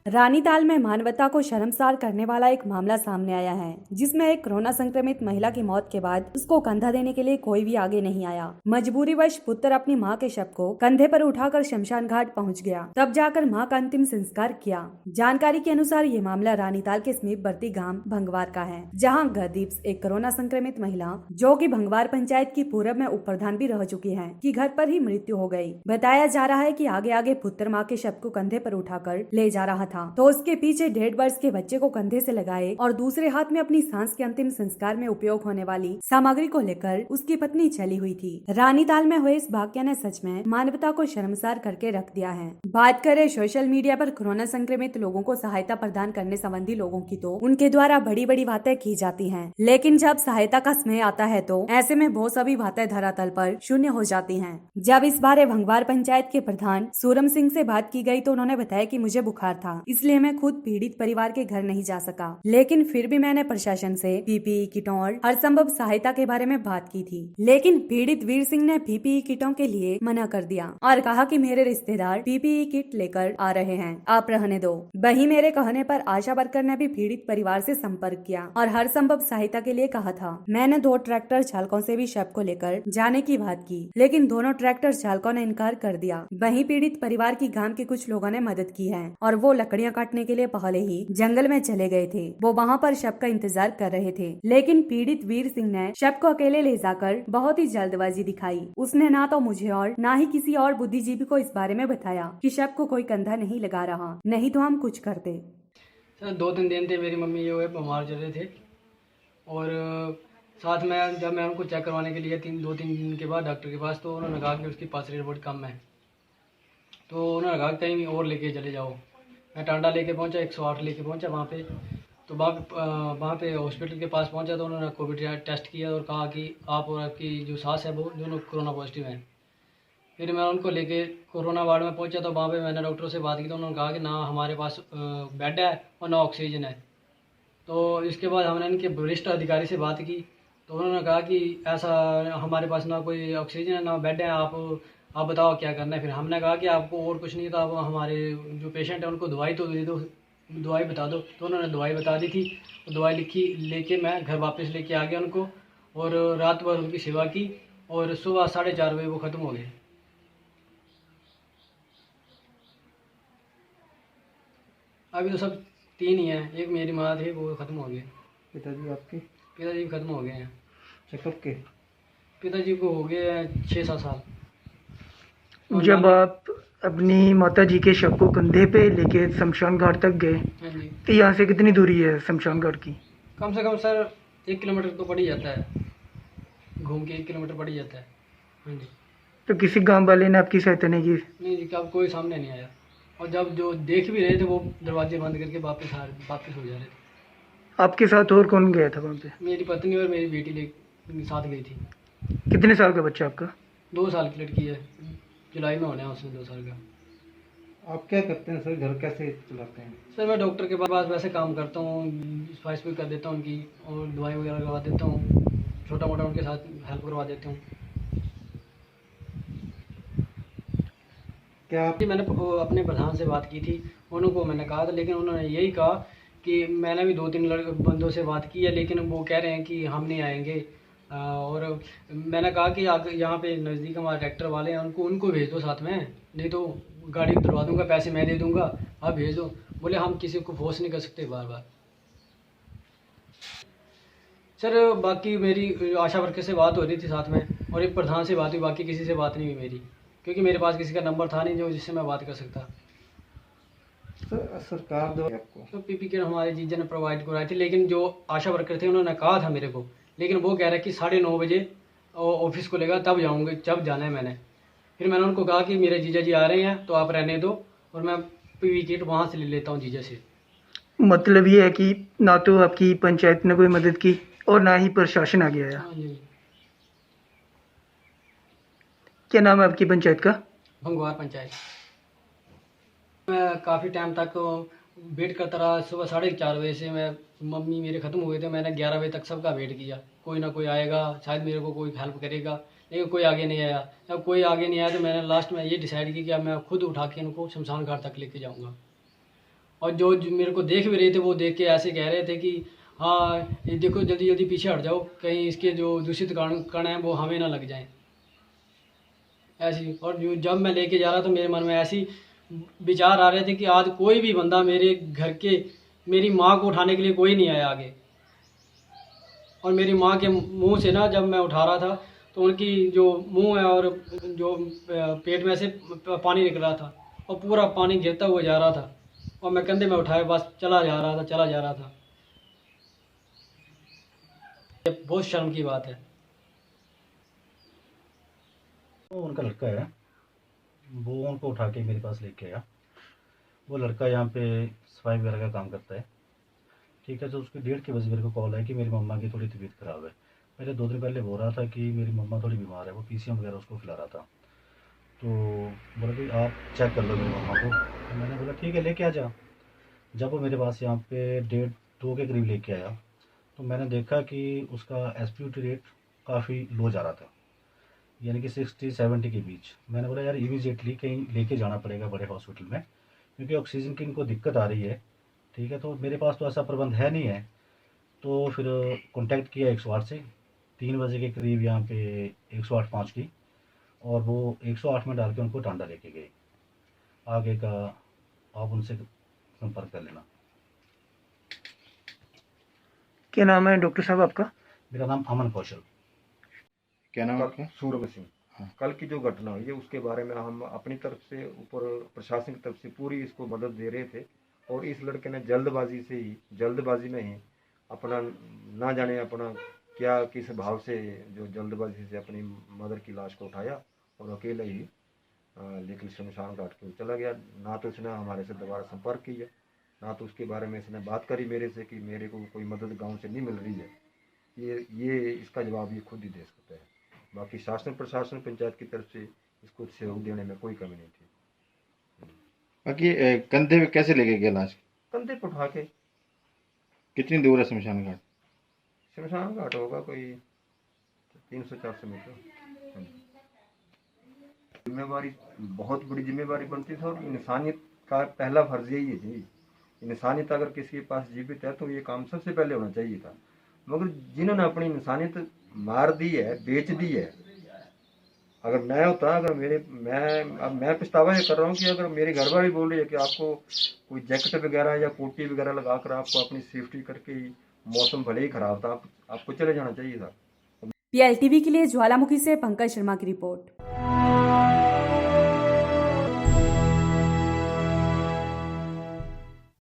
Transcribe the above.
रानीताल में मानवता को शर्मसार करने वाला एक मामला सामने आया है, जिसमें एक कोरोना संक्रमित महिला की मौत के बाद उसको कंधा देने के लिए कोई भी आगे नहीं आया। मजबूरीवश पुत्र अपनी मां के शव को कंधे पर उठाकर शमशान घाट पहुंच गया, तब जाकर मां का अंतिम संस्कार किया। जानकारी के अनुसार ये मामला रानीताल के समीपवर्ती गांव भंगवार का है, जहां गदीप एक कोरोना संक्रमित महिला, जो कि भंगवार पंचायत की पूर्व में उप प्रधान भी रह चुकी है, की घर पर ही मृत्यु हो गयी। बताया जा रहा है की आगे आगे पुत्र माँ के शव को कंधे पर उठाकर ले जा रहा था, तो उसके पीछे 1.5 वर्ष के बच्चे को कंधे से लगाए और दूसरे हाथ में अपनी सांस के अंतिम संस्कार में उपयोग होने वाली सामग्री को लेकर उसकी पत्नी चली हुई थी। रानीताल में हुए इस वाकया ने सच में मानवता को शर्मसार करके रख दिया है। बात करें सोशल मीडिया पर कोरोना संक्रमित लोगों को सहायता प्रदान करने संबंधी लोगों की, तो उनके द्वारा बड़ी बड़ी बातें की जाती है, लेकिन जब सहायता का समय आता है तो ऐसे में वो सभी बातें धरातल पर शून्य हो जाती हैं। जब इस बारे भंगवार पंचायत के प्रधान सूरम सिंह से बात की गई तो उन्होंने बताया कि मुझे बुखार था, इसलिए मैं खुद पीड़ित परिवार के घर नहीं जा सका, लेकिन फिर भी मैंने प्रशासन से पीपीई किटों और हर संभव सहायता के बारे में बात की थी, लेकिन पीड़ित वीर सिंह ने पीपीई किटों के लिए मना कर दिया और कहा कि मेरे रिश्तेदार पीपीई किट लेकर आ रहे हैं, आप रहने दो। वहीं मेरे कहने पर आशा वर्कर ने भी पीड़ित परिवार से संपर्क किया और हर संभव सहायता के लिए कहा था। मैंने 2 ट्रैक्टर चालकों से भी शव को लेकर जाने की बात की, लेकिन दोनों ट्रैक्टर चालकों ने इनकार कर दिया। वहीं पीड़ित परिवार की गांव के कुछ लोगों ने मदद की है और वो लकड़ियां काटने के लिए पहले ही जंगल में चले गए थे। वो वहाँ पर शव का इंतजार कर रहे थे, लेकिन पीड़ित वीर सिंह ने शव को अकेले ले जाकर बहुत ही जल्दबाजी दिखाई। उसने ना तो मुझे और ना ही किसी और बुद्धिजीवी को इस बारे में बताया कि शव को कोई कंधा नहीं लगा रहा, नहीं तो हम कुछ करते। सर 2-3 दिन थे, मेरी मम्मी जो है बीमार चल रहे थे और साथ में जब मैं उनको चेक करवाने के लिए 2-3 दिन के बाद डॉक्टर के पास, तो उन्होंने कहा कि उसकी पास रिपोर्ट कम है, तो उन्होंने कहा कहीं और लेके चले जाओ। मैं टांडा लेके पहुंचा, 108 लेके पहुंचा वहाँ पे, तो वहाँ पे हॉस्पिटल के पास पहुंचा तो उन्होंने कोविड टेस्ट किया और कहा कि आप और आपकी जो सास है वो दोनों कोरोना पॉजिटिव हैं। फिर मैं उनको लेके कोरोना वार्ड में पहुंचा, तो वहाँ पे मैंने डॉक्टरों से बात की, तो उन्होंने कहा कि ना हमारे पास बेड है और ना ऑक्सीजन है। तो इसके बाद हमने इनके वरिष्ठ अधिकारी से बात की, तो उन्होंने कहा कि ऐसा हमारे पास ना कोई ऑक्सीजन है ना बेड है, आप बताओ क्या करना है। फिर हमने कहा कि आपको और कुछ नहीं, तो आप हमारे जो पेशेंट है उनको दवाई तो दे दो, दवाई बता दो। तो उन्होंने दवाई बता दी थी, तो दवाई लिखी लेके मैं घर वापस लेके आ गया उनको, और रात भर उनकी सेवा की और सुबह 4:30 बजे वो ख़त्म हो गए। अभी तो सब 3 ही हैं, एक मेरी माँ थी वो ख़त्म हो गए। पिताजी आपके? पिताजी भी ख़त्म हो गए हैं। चेकअप के? पिताजी को हो गए 6-7 साल। जब आप अपनी माता जी के शव को कंधे पे लेके शमशान घाट तक गए, हाँ जी, तो यहाँ से कितनी दूरी है शमशान घाट की? कम से कम सर 1 किलोमीटर तो पड़ ही जाता है, घूम के 1 किलोमीटर पड़ ही जाता है। हाँ जी। तो किसी गांव वाले ने आपकी सहायता नहीं की? नहीं जी, कब कोई सामने नहीं आया, और जब जो देख भी रहे थे वो दरवाजे बंद करके वापस हो जा रहे थे। आपके साथ और कौन गया था वहाँ पे? मेरी पत्नी और मेरी बेटी साथ गई थी। कितने साल का बच्चा आपका? 2 साल की लड़की है, जुलाई में होने है उसने 2 साल का। आप क्या करते हैं सर, घर कैसे चलाते हैं? सर मैं डॉक्टर के पास वैसे काम करता हूँ, सफाई भी कर देता हूँ उनकी, और दवाई वगैरह करवा देता हूँ, छोटा मोटा उनके साथ हेल्प करवा देता हूँ। क्या आप मैंने अपने प्रधान से बात की थी, उनको मैंने कहा था, लेकिन उन्होंने यही कहा कि मैंने भी 2-3 बंदों से बात की है, लेकिन वो कह रहे हैं कि हम नहीं आएंगे। और मैंने कहा कि यहाँ पे नज़दीक हमारे ट्रैक्टर वाले हैं, उनको भेज दो साथ में, नहीं तो गाड़ी उतरवा दूंगा, पैसे मैं दे दूंगा, आप भेज दो। बोले हम किसी को फोर्स नहीं कर सकते बार बार। सर बाकी मेरी आशा वर्कर से बात हो रही थी साथ में, और एक प्रधान से बात हुई, बाकी किसी से बात नहीं हुई मेरी, क्योंकि मेरे पास किसी का नंबर था नहीं जो जिससे मैं बात कर सकता। सरकार द्वारा आपको तो पीपी किट हमारे जीजा ने प्रोवाइड करवाई थी, लेकिन जो आशा वर्कर थे उन्होंने कहा था मेरे को, लेकिन वो कह रहे कि 9:30 बजे ऑफिस खुलेगा तब जाऊँगे, जब जाना है मैंने। फिर मैंने उनको कहा कि मेरे जीजा जी आ रहे हैं तो आप रहने दो, और मैं पीपी किट वहाँ से ले लेता हूँ जीजा से। मतलब ये है कि ना तो आपकी पंचायत ने कोई मदद की और ना ही प्रशासन आगे आया। हाँ जी। क्या नाम है आपकी पंचायत का? भंगवार पंचायत। मैं काफ़ी टाइम तक वेट करता रहा, सुबह 4:30 बजे से मैं, मम्मी मेरे ख़त्म हो गए थे, मैंने 11 बजे तक सबका वेट किया, कोई ना कोई आएगा, शायद मेरे को कोई हेल्प करेगा, लेकिन कोई आगे नहीं आया। जब कोई आगे नहीं आया तो मैंने लास्ट में ये डिसाइड किया कि अब मैं खुद उठा के इनको शमशान घाट तक लेके जाऊँगा। और जो मेरे को देख भी रहे थे वो देख के ऐसे कह रहे थे कि हाँ ये देखो जल्दी जल्दी पीछे हट जाओ, कहीं इसके जो दूषित कण हैं वो हमें ना लग जाएं। ऐसी, और जब मैं लेके जा रहा था मेरे मन में ऐसी विचार आ रहे थे कि आज कोई भी बंदा मेरे घर के मेरी माँ को उठाने के लिए कोई नहीं आया आगे। और मेरी माँ के मुंह से ना जब मैं उठा रहा था तो उनकी जो मुंह है और जो पेट में से पानी निकल रहा था और पूरा पानी गिरता हुआ जा रहा था और मैं कंधे में उठाए बस चला जा रहा था। ये बहुत शर्म की बात है। वो उनका लड़का है, वो उनको उठा के मेरे पास लेके आया। वो लड़का यहाँ पे सफाई वगैरह का काम करता है, ठीक है। तो उसकी 1:30 के बजे मेरे को कॉल है कि मेरी मम्मा की थोड़ी तबीयत ख़राब है। पहले 2 दिन पहले बोल रहा था कि मेरी मम्मा थोड़ी बीमार है, वो पीसीएम वगैरह उसको खिला रहा था। तो बोला कि आप चेक कर लो मेरी मम्मा को। तो मैंने बोला ठीक है लेके आ जा। जब वो मेरे पास यहाँ पे 1:30-2 के करीब लेके आया तो मैंने देखा कि उसका एसपीओटी रेट काफ़ी लो जा रहा था, यानी कि 60-70 के बीच। मैंने बोला यार इमीडिएटली कहीं लेके जाना पड़ेगा बड़े हॉस्पिटल में, क्योंकि ऑक्सीजन की इनको दिक्कत आ रही है, ठीक है। तो मेरे पास तो ऐसा प्रबंध है नहीं है। तो फिर कांटेक्ट किया 108 से 3 बजे के करीब यहाँ पे 108 पहुँच गई और वो 108 में डाल के उनको टांडा लेके गए। आगे का आप उनसे संपर्क कर लेना। क्या नाम है डॉक्टर साहब आपका? मेरा नाम अमन कौशल। क्या नाम है आपका? सूरज सिंह। हाँ। कल की जो घटना हुई है उसके बारे में हम अपनी तरफ से ऊपर प्रशासन की तरफ से पूरी इसको मदद दे रहे थे और इस लड़के ने जल्दबाजी में ही अपना ना जाने अपना क्या किस भाव से जो जल्दबाजी से अपनी मदर की लाश को उठाया और अकेले ही लेकिन शमशान घाट के चला गया। ना तो उसने हमारे से दोबारा संपर्क किया, ना तो उसके बारे में इसने बात करी मेरे से कि मेरे को कोई मदद गांव से नहीं मिल रही है। ये इसका जवाब ये खुद ही दे सकता है। बाकी शासन प्रशासन पंचायत की तरफ से इसको सहयोग देने में कोई कमी नहीं थी। बाकी कंधे पे कैसे लेके गया लाश? कंधे पर उठा के। कितनी दूर है शमशान घाट? शमशान घाट होगा कोई 300-400 मीटर। जिम्मेवारी बहुत बड़ी जिम्मेवारी बनती थी और इंसानियत का पहला फर्ज यही है जी। इंसानियत अगर किसी के पास जीवित है तो ये काम सबसे पहले होना चाहिए था, मगर जिन्होंने अपनी इंसानियत मार दी है, बेच दी है। अगर मैं होता, अगर मैं पछतावा ये कर रहा हूँ कि अगर मेरे घर वाले बोल रही है कि आपको कोई जैकेट वगैरह या कोटी वगैरह लगा कर आपको अपनी सेफ्टी करके ही, मौसम भले ही खराब था, आपको चले जाना चाहिए था। PLTV के लिए ज्वालामुखी से पंकज शर्मा की रिपोर्ट।